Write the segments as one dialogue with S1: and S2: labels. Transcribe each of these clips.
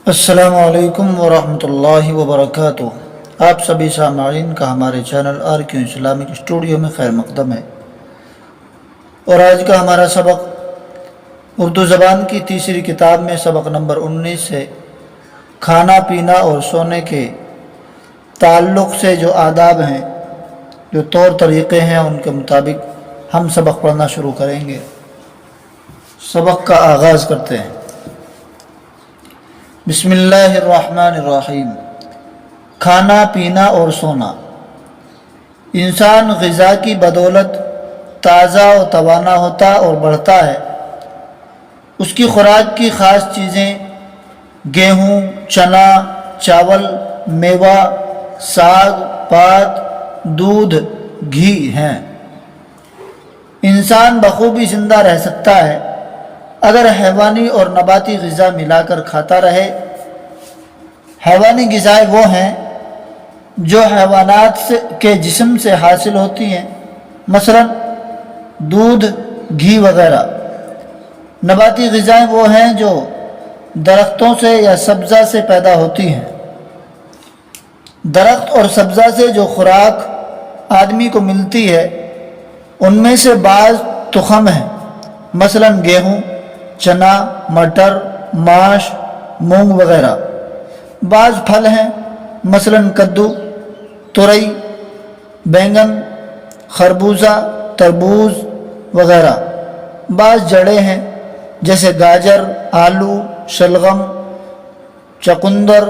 S1: السلام علیکم ورحمۃ اللہ وبرکاتہ۔ آپ سبھی سامعین کا ہمارے چینل RQ اسلامک اسٹوڈیو میں خیر مقدم ہے، اور آج کا ہمارا سبق اردو زبان کی تیسری کتاب میں سبق نمبر 19 ہے۔ کھانا پینا اور سونے کے تعلق سے جو آداب ہیں، جو طور طریقے ہیں، ان کے مطابق ہم سبق پڑھنا شروع کریں گے۔ سبق کا آغاز کرتے ہیں۔ بسم اللہ الرحمن الرحیم۔ کھانا پینا اور سونا۔ انسان غذا کی بدولت تازہ و توانا ہوتا اور بڑھتا ہے۔ اس کی خوراک کی خاص چیزیں گیہوں، چنا، چاول، میوہ، ساگ پات، دودھ، گھی ہیں۔ انسان بخوبی زندہ رہ سکتا ہے اگر حیوانی اور نباتی غذا ملا کر کھاتا رہے۔ حیوانی غذائیں وہ ہیں جو حیوانات کے جسم سے حاصل ہوتی ہیں، مثلا دودھ، گھی وغیرہ۔ نباتی غذائیں وہ ہیں جو درختوں سے یا سبزہ سے پیدا ہوتی ہیں۔ درخت اور سبزہ سے جو خوراک آدمی کو ملتی ہے، ان میں سے بعض تخم ہیں، مثلا گیہوں، چنا، مٹر، ماش، مونگ وغیرہ۔ بعض پھل ہیں، مثلا کدو، ترئی، بینگن، خربوزہ، تربوز وغیرہ۔ بعض جڑیں ہیں جیسے گاجر، آلو، شلغم، چقندر،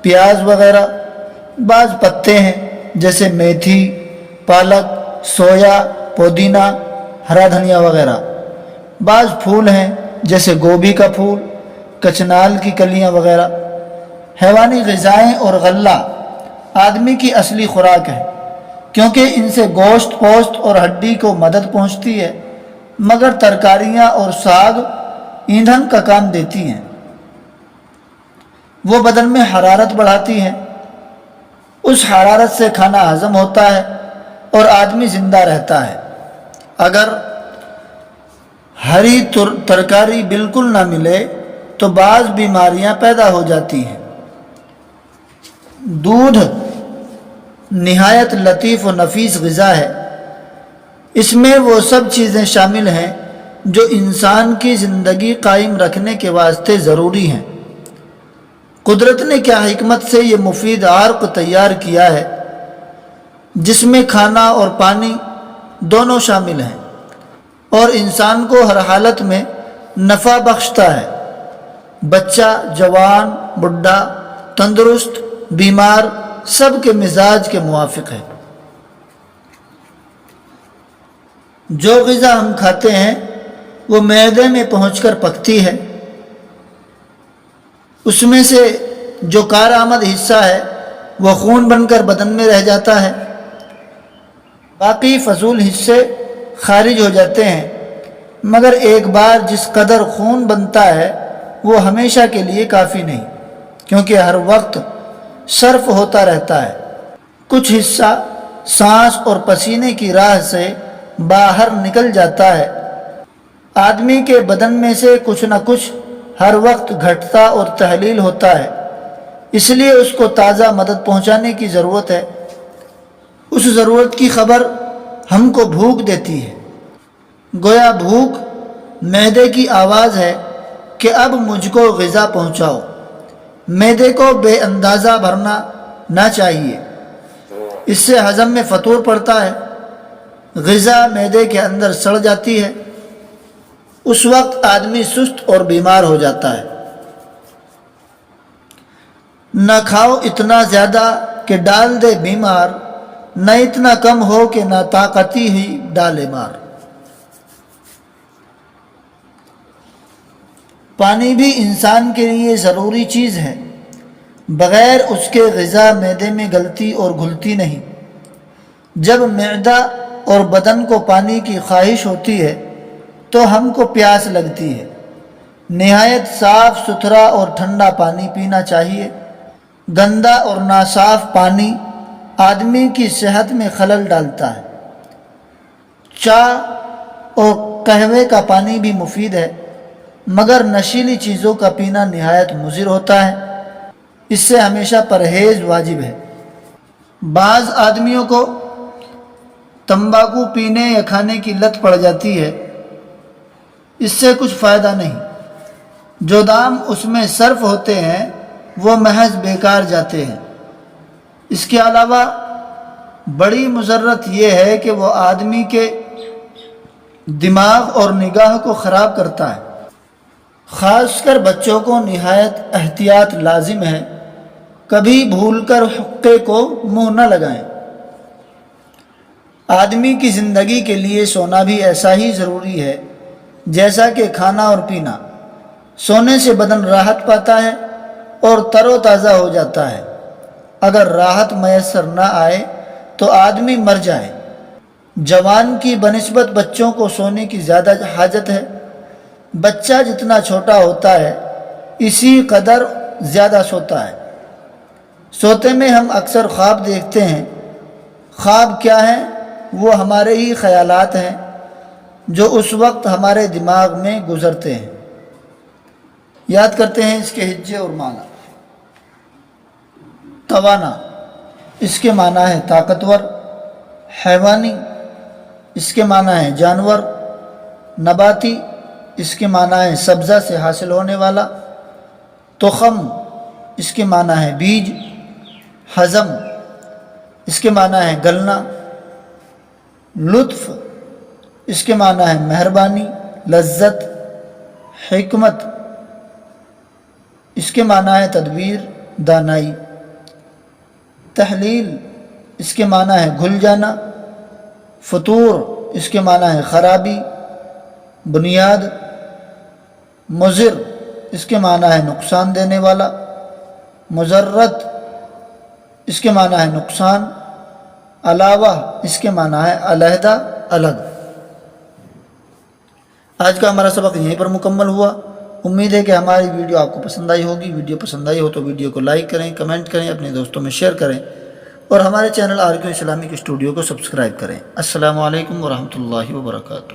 S1: پیاز وغیرہ۔ بعض پتے ہیں جیسے میتھی، پالک، سویا، پودینہ، ہرا دھنیا وغیرہ۔ بعض پھول ہیں جیسے گوبھی کا پھول، کچنال کی کلیاں وغیرہ۔ حیوانی غذائیں اور غلہ آدمی کی اصلی خوراک ہے، کیونکہ ان سے گوشت پوست اور ہڈی کو مدد پہنچتی ہے، مگر ترکاریاں اور ساگ ایندھن کا کام دیتی ہیں۔ وہ بدن میں حرارت بڑھاتی ہیں، اس حرارت سے کھانا ہضم ہوتا ہے اور آدمی زندہ رہتا ہے۔ اگر ہری ترکاری بالکل نہ ملے تو بعض بیماریاں پیدا ہو جاتی ہیں۔ دودھ نہایت لطیف و نفیس غذا ہے۔ اس میں وہ سب چیزیں شامل ہیں جو انسان کی زندگی قائم رکھنے کے واسطے ضروری ہیں۔ قدرت نے کیا حکمت سے یہ مفید عرق تیار کیا ہے، جس میں کھانا اور پانی دونوں شامل ہیں، اور انسان کو ہر حالت میں نفع بخشتا ہے۔ بچہ، جوان، بڈھا، تندرست، بیمار، سب کے مزاج کے موافق ہے۔ جو غذا ہم کھاتے ہیں وہ معدے میں پہنچ کر پکتی ہے۔ اس میں سے جو کارآمد حصہ ہے وہ خون بن کر بدن میں رہ جاتا ہے، باقی فضول حصے خارج ہو جاتے ہیں، مگر ایک بار جس قدر خون بنتا ہے وہ ہمیشہ کے لیے کافی نہیں، کیونکہ ہر وقت صرف ہوتا رہتا ہے۔ کچھ حصہ سانس اور پسینے کی راہ سے باہر نکل جاتا ہے۔ آدمی کے بدن میں سے کچھ نہ کچھ ہر وقت گھٹتا اور تحلیل ہوتا ہے، اس لیے اس کو تازہ مدد پہنچانے کی ضرورت ہے۔ اس ضرورت کی خبر ہم کو بھوک دیتی ہے، گویا بھوک معدے کی آواز ہے کہ اب مجھ کو غذا پہنچاؤ۔ معدے کو بے اندازہ بھرنا نہ چاہیے، اس سے ہضم میں فطور پڑتا ہے، غذا معدے کے اندر سڑ جاتی ہے، اس وقت آدمی سست اور بیمار ہو جاتا ہے۔ نہ کھاؤ اتنا زیادہ کہ ڈال دے بیمار، نہ اتنا کم ہو کہ نہ طاقتی ہی ڈالے مار۔ پانی بھی انسان کے لیے ضروری چیز ہے، بغیر اس کے غذا معدے میں گلتی اور گھلتی نہیں۔ جب معدہ اور بدن کو پانی کی خواہش ہوتی ہے تو ہم کو پیاس لگتی ہے۔ نہایت صاف ستھرا اور ٹھنڈا پانی پینا چاہیے۔ گندا اور ناصاف پانی آدمی کی صحت میں خلل ڈالتا ہے۔ چائے اور قہوے کا پانی بھی مفید ہے، مگر نشیلی چیزوں کا پینا نہایت مضر ہوتا ہے، اس سے ہمیشہ پرہیز واجب ہے۔ بعض آدمیوں کو تمباکو پینے یا کھانے کی لت پڑ جاتی ہے، اس سے کچھ فائدہ نہیں، جو دام اس میں صرف ہوتے ہیں وہ محض بیکار جاتے ہیں۔ اس کے علاوہ بڑی مضرت یہ ہے کہ وہ آدمی کے دماغ اور نگاہ کو خراب کرتا ہے۔ خاص کر بچوں کو نہایت احتیاط لازم ہے، کبھی بھول کر حقے کو منہ نہ لگائیں۔ آدمی کی زندگی کے لیے سونا بھی ایسا ہی ضروری ہے جیسا کہ کھانا اور پینا۔ سونے سے بدن راحت پاتا ہے اور تر و تازہ ہو جاتا ہے۔ اگر راحت میسر نہ آئے تو آدمی مر جائے۔ جوان کی بنسبت بچوں کو سونے کی زیادہ حاجت ہے۔ بچہ جتنا چھوٹا ہوتا ہے اسی قدر زیادہ سوتا ہے۔ سوتے میں ہم اکثر خواب دیکھتے ہیں۔ خواب کیا ہے؟ وہ ہمارے ہی خیالات ہیں جو اس وقت ہمارے دماغ میں گزرتے ہیں۔ یاد کرتے ہیں اس کے ہجے اور معنی۔ توانا، اس کے معنی ہے طاقتور۔ حیوانی، اس کے معنی ہے جانور۔ نباتی، اس کے معنی ہے سبزہ سے حاصل ہونے والا۔ تخم، اس کے معنی ہے بیج۔ ہضم، اس کے معنی ہے گلنا۔ لطف، اس کے معنی ہے مہربانی، لذت۔ حکمت، اس کے معنی ہے تدبیر، دانائی۔ تحلیل، اس کے معنی ہے گھل جانا۔ فطور، اس کے معنی ہے خرابی، بنیاد۔ مضر، اس کے معنی ہے نقصان دینے والا۔ مضرت، اس کے معنی ہے نقصان۔ علاوہ، اس کے معنی ہے علیحدہ، الگ۔ آج کا ہمارا سبق یہیں پر مکمل ہوا۔ امید ہے کہ ہماری ویڈیو آپ کو پسند آئی ہوگی۔ ویڈیو پسند آئی ہو تو ویڈیو کو لائک کریں، کمنٹ کریں، اپنے دوستوں میں شیئر کریں اور ہمارے چینل RQ اسلامک اسٹوڈیو کو سبسکرائب کریں۔ السلام علیکم ورحمۃ اللہ وبرکاتہ۔